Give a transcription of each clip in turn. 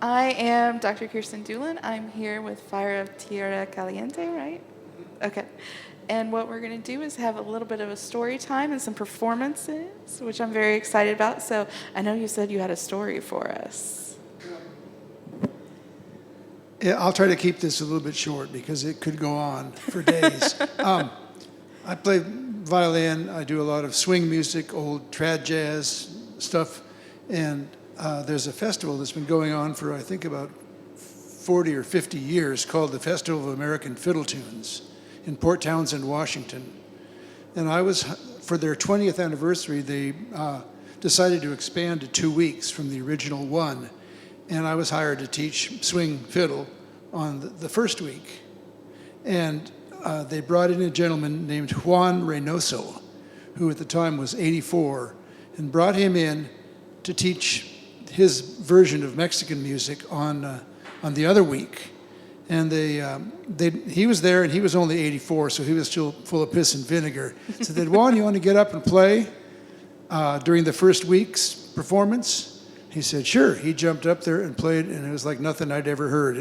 I am Dr. Kirsten Doolin. I'm here with Fire of Tierra Caliente, right? Okay. And what we're going to do is have a little bit of a story time and some performances, which I'm very excited about. So I know you said you had a story for us. Yeah, I'll try to keep this a little bit short because it could go on for days. I play violin. I do a lot of swing music, old trad jazz stuff. And there's a festival that's been going on for, I think, about 40 or 50 years called the Festival of American Fiddle Tunes in Port Townsend, Washington. And for their 20th anniversary, they decided to expand to 2 weeks from the original one. And I was hired to teach swing fiddle on the first week. And they brought in a gentleman named Juan Reynoso, who at the time was 84, and brought him in to teach his version of Mexican music on the other week. And he was there, and he was only 84, so he was still full of piss and vinegar. So they said, Juan, you want to get up and play during the first week's performance? He said, sure. He jumped up there and played, and it was like nothing I'd ever heard.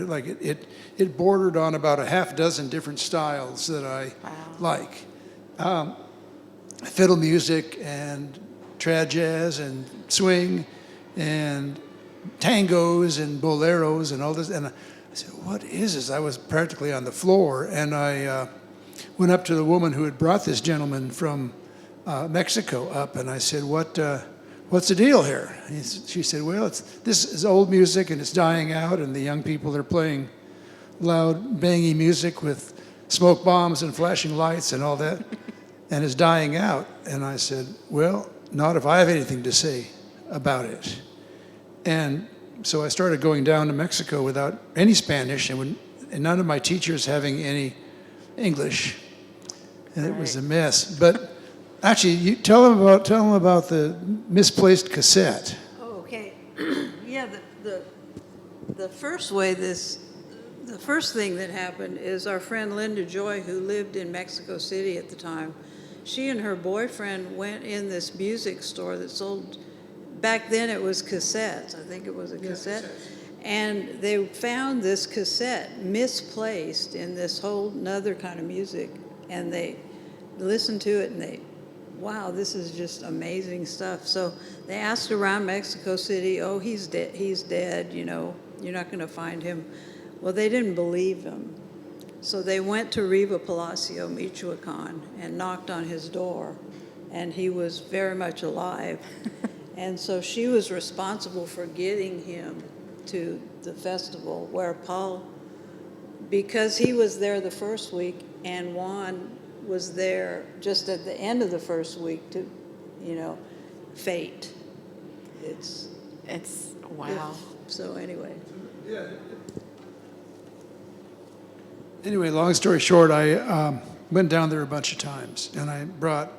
It bordered on about a half dozen different styles that I like. Fiddle music and trad jazz and swing and tangos and boleros and all this. And I said, what is this? I was practically on the floor, and I went up to the woman who had brought this gentleman from Mexico up, and I said, what's the deal here? She said, well, this is old music and it's dying out, and the young people are playing loud, bangy music with smoke bombs and flashing lights and all that, and it's dying out. And I said, well, not if I have anything to say about it. And so I started going down to Mexico without any Spanish and none of my teachers having any English, and it was a mess. But actually, you tell them about the misplaced cassette. Oh, okay. Yeah, the first thing that happened is our friend Linda Joy, who lived in Mexico City at the time, she and her boyfriend went in this music store that sold, back then it was cassettes. I think it was a cassette. And they found this cassette misplaced in this whole nother kind of music. And they listened to it and wow, this is just amazing stuff. So they asked around Mexico City, oh, he's dead, you know, you're not going to find him. Well, they didn't believe him. So they went to Riva Palacio, Michoacan, and knocked on his door, and he was very much alive. And so she was responsible for getting him to the festival where Paul, because he was there the first week and Juan was there just at the end of the first week to, fate. It's wow. Yeah. So anyway. Yeah. Anyway, long story short, I went down there a bunch of times, and I brought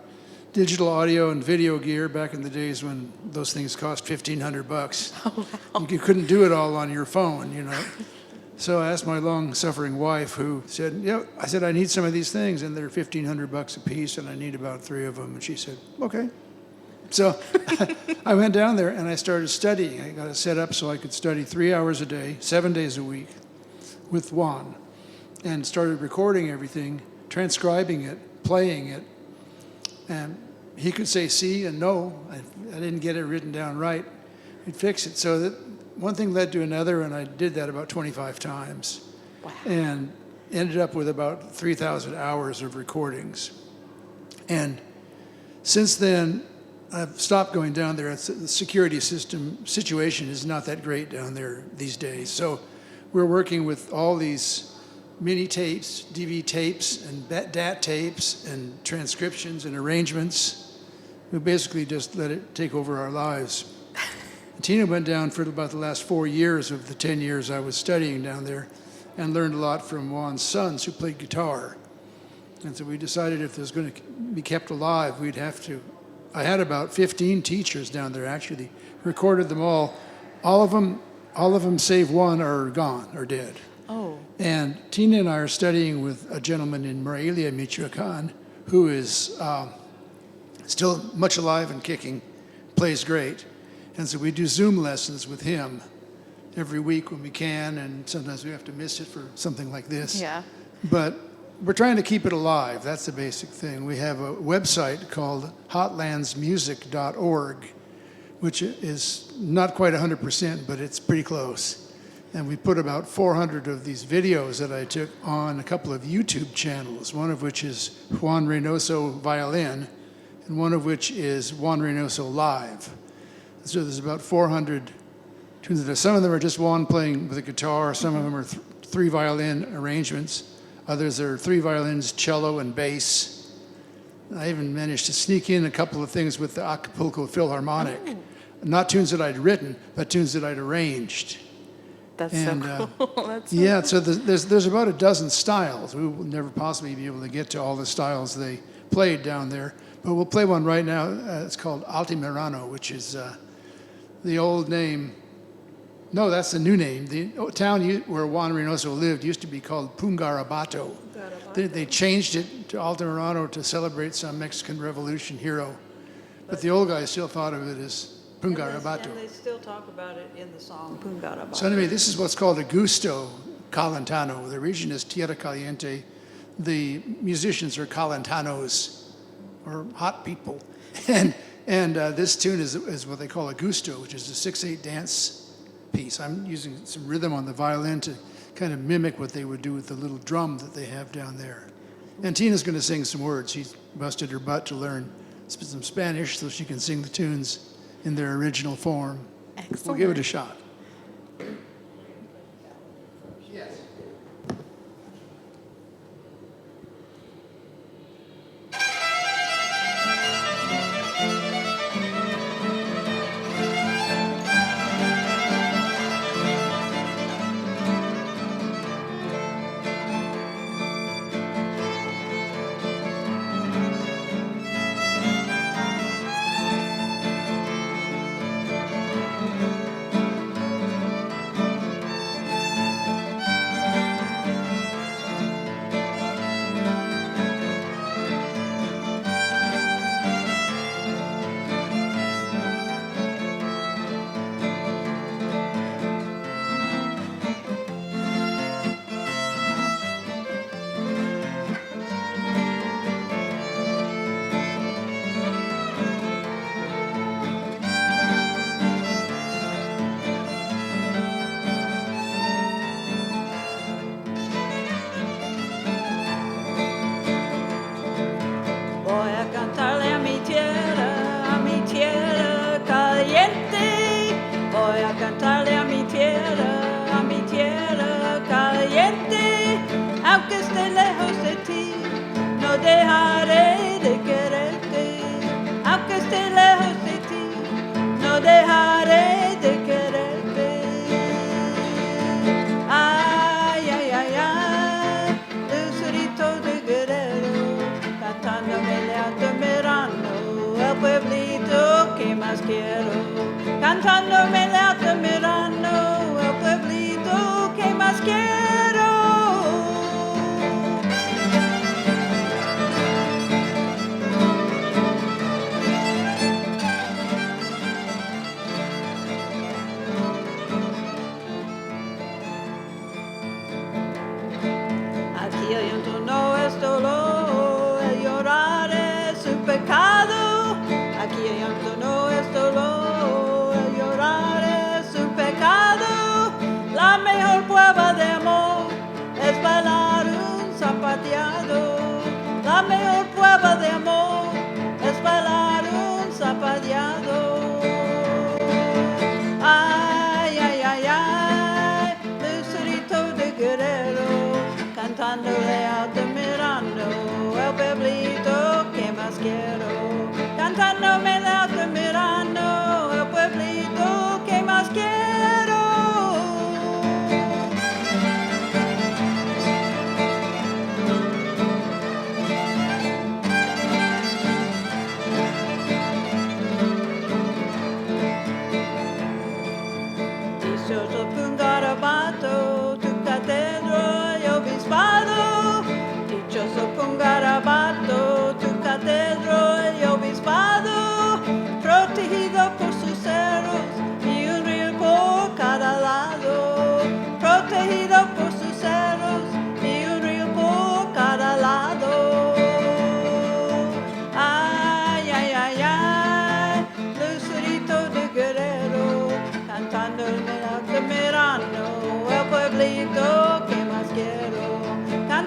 digital audio and video gear back in the days when those things cost $1,500. Oh, wow. You couldn't do it all on your phone, So I asked my long-suffering wife, who said, I said, I need some of these things, and they're $1,500 a piece, and I need about 3 of them. And she said, okay. So I went down there, and I started studying. I got it set up so I could study 3 hours a day, 7 days a week with Juan, and started recording everything, transcribing it, playing it. And he could say see and no. I didn't get it written down right. He'd fix it. So that one thing led to another, and I did that about 25 times. Wow. And ended up with about 3,000 hours of recordings. And since then, I've stopped going down there. The security situation is not that great down there these days. So we're working with all these mini tapes, DV tapes, and DAT tapes, and transcriptions and arrangements. We basically just let it take over our lives. And Tina went down for about the last 4 years of the 10 years I was studying down there, and learned a lot from Juan's sons who played guitar. And so we decided if it was going to be kept alive, we'd have to. I had about 15 teachers down there, actually. Recorded them all. All of them save one are gone or dead. Oh. And Tina and I are studying with a gentleman in Morelia, Michoacan, who is still much alive and kicking, plays great. And so we do Zoom lessons with him every week when we can, and sometimes we have to miss it for something like this. Yeah. But we're trying to keep it alive. That's the basic thing. We have a website called hotlandsmusic.org, which is not quite 100%, but it's pretty close. And we put about 400 of these videos that I took on a couple of YouTube channels, one of which is Juan Reynoso Violin, and one of which is Juan Reynoso Live. So there's about 400 tunes there. Some of them are just Juan playing with a guitar, some of them are three violin arrangements, others are three violins, cello, and bass. I even managed to sneak in a couple of things with the Acapulco Philharmonic. Oh. Not tunes that I'd written, but tunes that I'd arranged. That's And, so cool. That's so Yeah, cool. so there's about a dozen styles. We will never possibly be able to get to all the styles they played down there, but we'll play one right now. It's called Altamirano, which is the old name. No, that's the new name. The town where Juan Reynoso lived used to be called Pungarabato. They changed it to Altamirano to celebrate some Mexican Revolution hero, but the old guys still thought of it as Pungarabato. And they still talk about it in the song Pungarabato. So anyway, this is what's called a gusto calentano. The region is Tierra Caliente. The musicians are calentanos, or hot people. And this tune is what they call a gusto, which is a 6/8 dance piece. I'm using some rhythm on the violin to kind of mimic what they would do with the little drum that they have down there. And Tina's going to sing some words. She's busted her butt to learn some Spanish so she can sing the tunes in their original form. Excellent. We'll give it a shot. Voy a cantarle a mi tierra caliente. Voy a cantarle a mi tierra caliente. Aunque esté lejos de ti, no dejaré de quererte. Aunque esté lejos de ti, no dejaré de quererte. Ay, ay, ay, ay, lucerito de guerrero, cantándome Altamirano, el pueblito que más quiero. Cantándome Altamirano, el pueblito que más quiero. Aquí el llanto no es dolor, el llorar es un pecado. Aquí el llanto no es dolor, el llorar es un pecado. La mejor prueba de amor es bailar un zapateado. La mejor prueba de amor es bailar un zapateado. Ay, ay, ay, ay, lucerito de guerrero, cantándole Altamirano, el pueblito que más quiero. Cantándome Altamirano, el pueblito que más quiero. Dichoso Pungarabato, tu catedra y obispado. Dichoso Pungarabato, tu catedra y obispado.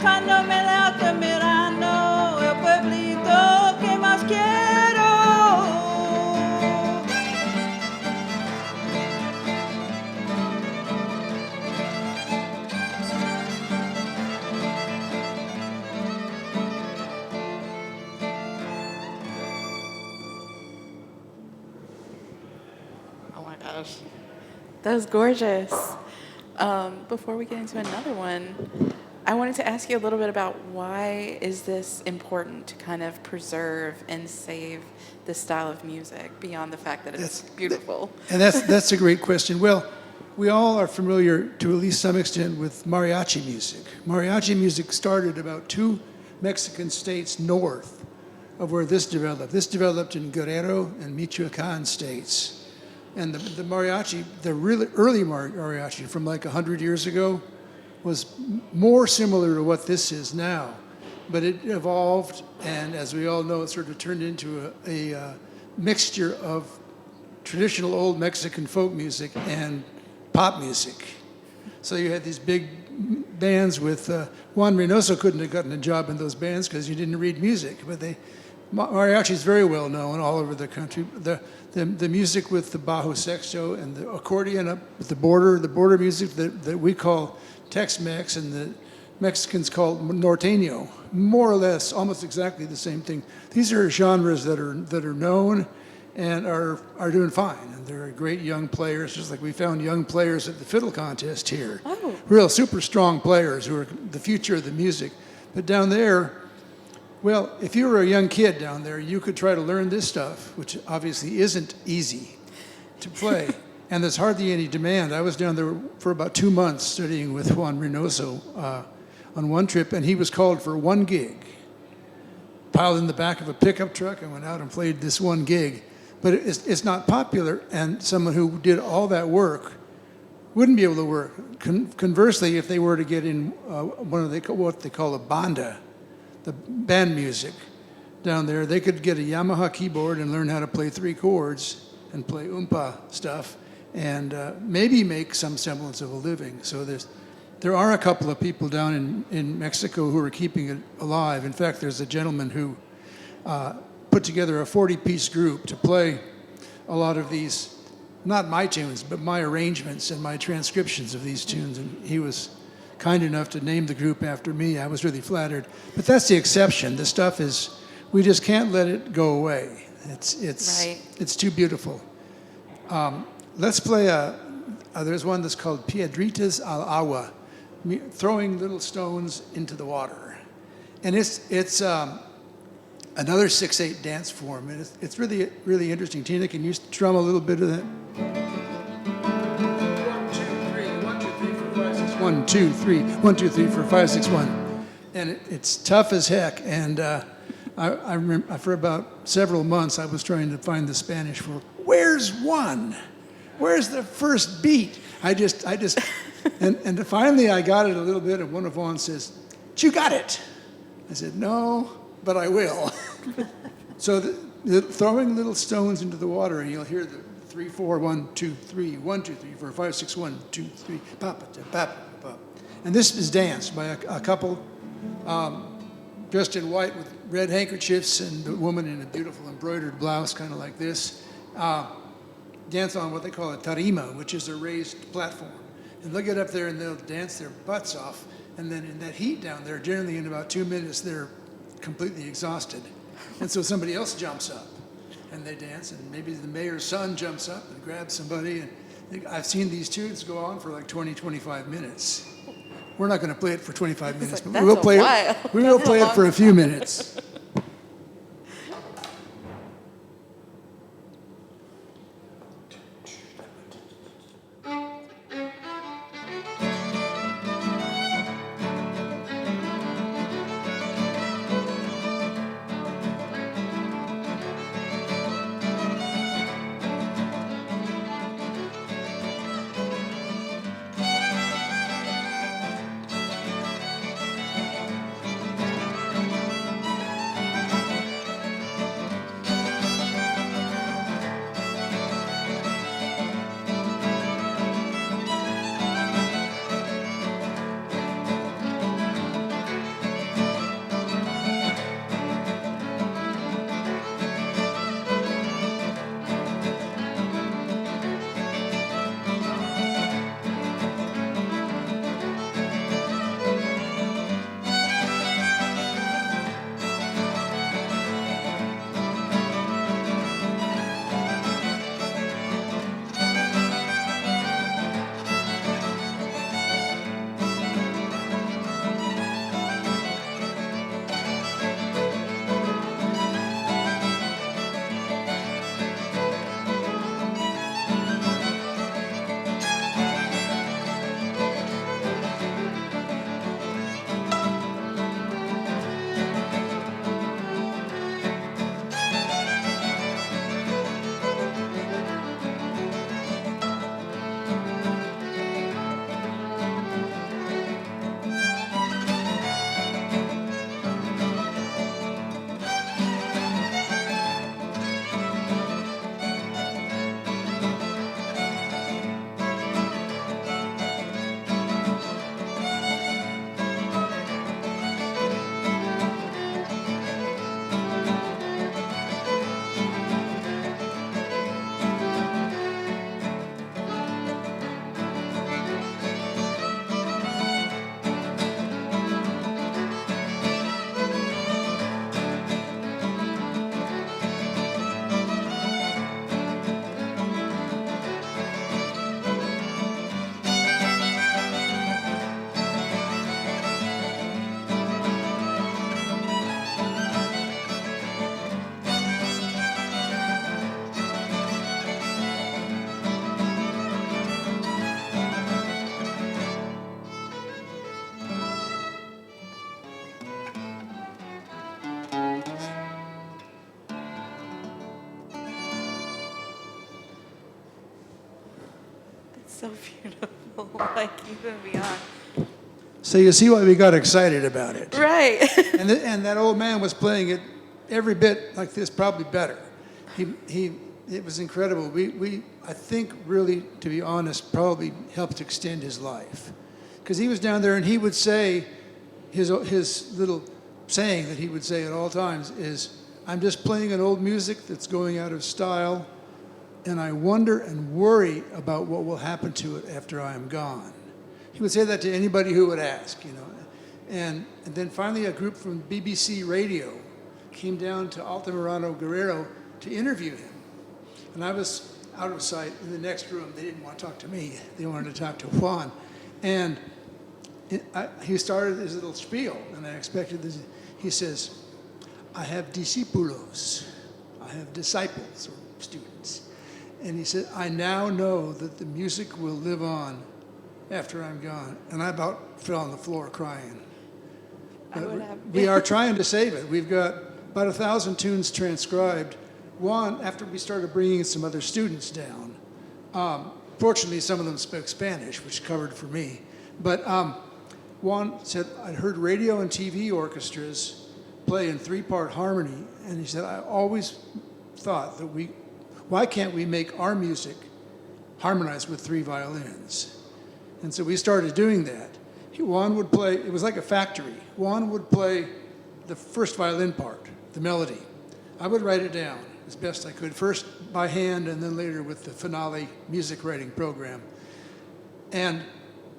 cuando me la estoy mirando, el pueblito que más quiero. Oh my gosh. That was gorgeous. Before we get into another one, I wanted to ask you a little bit about why is this important to kind of preserve and save this style of music beyond the fact that it's beautiful? And that's a great question. Well, we all are familiar to at least some extent with mariachi music. Mariachi music started about 2 Mexican states north of where this developed. This developed in Guerrero and Michoacan states. And the mariachi, the really early mariachi from like 100 years ago, was more similar to what this is now. But it evolved, and as we all know, it sort of turned into a mixture of traditional old Mexican folk music and pop music. So you had these big bands with, Juan Reynoso couldn't have gotten a job in those bands because he didn't read music, but mariachi is very well known all over the country. The music with the bajo sexto and the accordion up at the border music that we call Tex-Mex and the Mexicans call norteño, more or less almost exactly the same thing. These are genres that are known and are doing fine, and they're great young players, just like we found young players at the fiddle contest here. Oh. Real super strong players who are the future of the music. But down there, well, if you were a young kid down there, you could try to learn this stuff, which obviously isn't easy to play. And there's hardly any demand. I was down there for about 2 months studying with Juan Reynoso on one trip, and he was called for one gig. Piled in the back of a pickup truck and went out and played this one gig. But it's not popular, and someone who did all that work wouldn't be able to work. Conversely, if they were to get in what they call a banda, the band music down there, they could get a Yamaha keyboard and learn how to play 3 chords and play oompa stuff and maybe make some semblance of a living. So there are a couple of people down in Mexico who are keeping it alive. In fact, there's a gentleman who put together a 40-piece group to play a lot of these, not my tunes, but my arrangements and my transcriptions of these tunes. And he was kind enough to name the group after me. I was really flattered. But that's the exception. The stuff is, we just can't let it go away. It's too beautiful. Let's play there's one that's called Piedritas al Agua, throwing little stones into the water. And it's another 6/8 dance form. And it's really, really interesting. Tina, can you strum a little bit of that? 1, 2, 3, 1, 2, 3, 4, 5, 6, 1. And it's tough as heck. And I remember for about several months I was trying to find the Spanish for where's 1? Where's the first beat? And finally I got it a little bit, and one of Juan says, "You got it." I said, "No, but I will." So the throwing little stones into the water, and you'll hear the 3, 4, 1, 2, 3, 1, 2, 3, 4, 5, 6, 1, 2, 3, papa, papa, papa. And this is danced by a couple dressed in white with red handkerchiefs, and the woman in a beautiful embroidered blouse, kind of like this, dance on what they call a tarima, which is a raised platform. And they'll get up there and they'll dance their butts off, and then in that heat down there, generally in about 2 minutes, they're completely exhausted. And so somebody else jumps up, and they dance, and maybe the mayor's son jumps up and grabs somebody. And I've seen these tunes go on for like 20, 25 minutes. We're not going to play it for 25 minutes, but we will play it for a few minutes. so beautiful, like even beyond. So you see why we got excited about it. Right. And that old man was playing it every bit like this, probably better. It was incredible. I think really, to be honest, probably helped extend his life. Because he was down there and he would say, his little saying that he would say at all times is, I'm just playing an old music that's going out of style, and I wonder and worry about what will happen to it after I am gone. He would say that to anybody who would ask, you know. And then finally a group from BBC Radio came down to Altamirano Guerrero to interview him. And I was out of sight in the next room. They didn't want to talk to me. They wanted to talk to Juan. And he started his little spiel, and I expected this. He says, I have discípulos. I have disciples or students. And he said, I now know that the music will live on after I'm gone. And I about fell on the floor crying. We are trying to save it. We've got about 1,000 tunes transcribed. Juan, after we started bringing some other students down, fortunately some of them spoke Spanish, which covered for me. But Juan said, I'd heard radio and TV orchestras play in 3-part harmony. And he said, I always thought that why can't we make our music harmonize with 3 violins? And so we started doing that. Juan would play, it was like a factory. Juan would play the first violin part, the melody. I would write it down as best I could, first by hand and then later with the Finale music writing program. And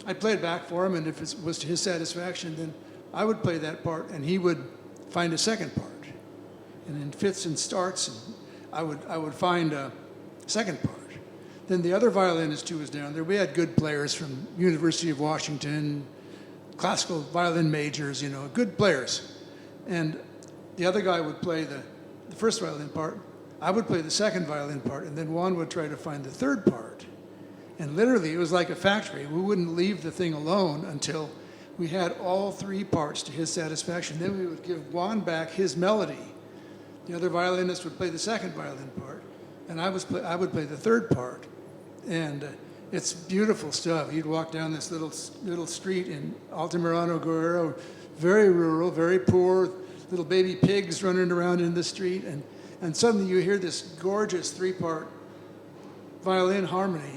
I'd play it back for him, and if it was to his satisfaction, then I would play that part and he would find a second part. And in fits and starts, and I would find a second part. Then the other violinist who was down there, we had good players from University of Washington, classical violin majors, you know, good players. And the other guy would play the first violin part, I would play the second violin part, and then Juan would try to find the third part. And literally, it was like a factory. We wouldn't leave the thing alone until we had all 3 parts to his satisfaction. Then we would give Juan back his melody. The other violinist would play the second violin part, and I would play the third part. And it's beautiful stuff. You'd walk down this little street in Altamirano Guerrero, very rural, very poor, little baby pigs running around in the street, and suddenly you hear this gorgeous 3-part violin harmony,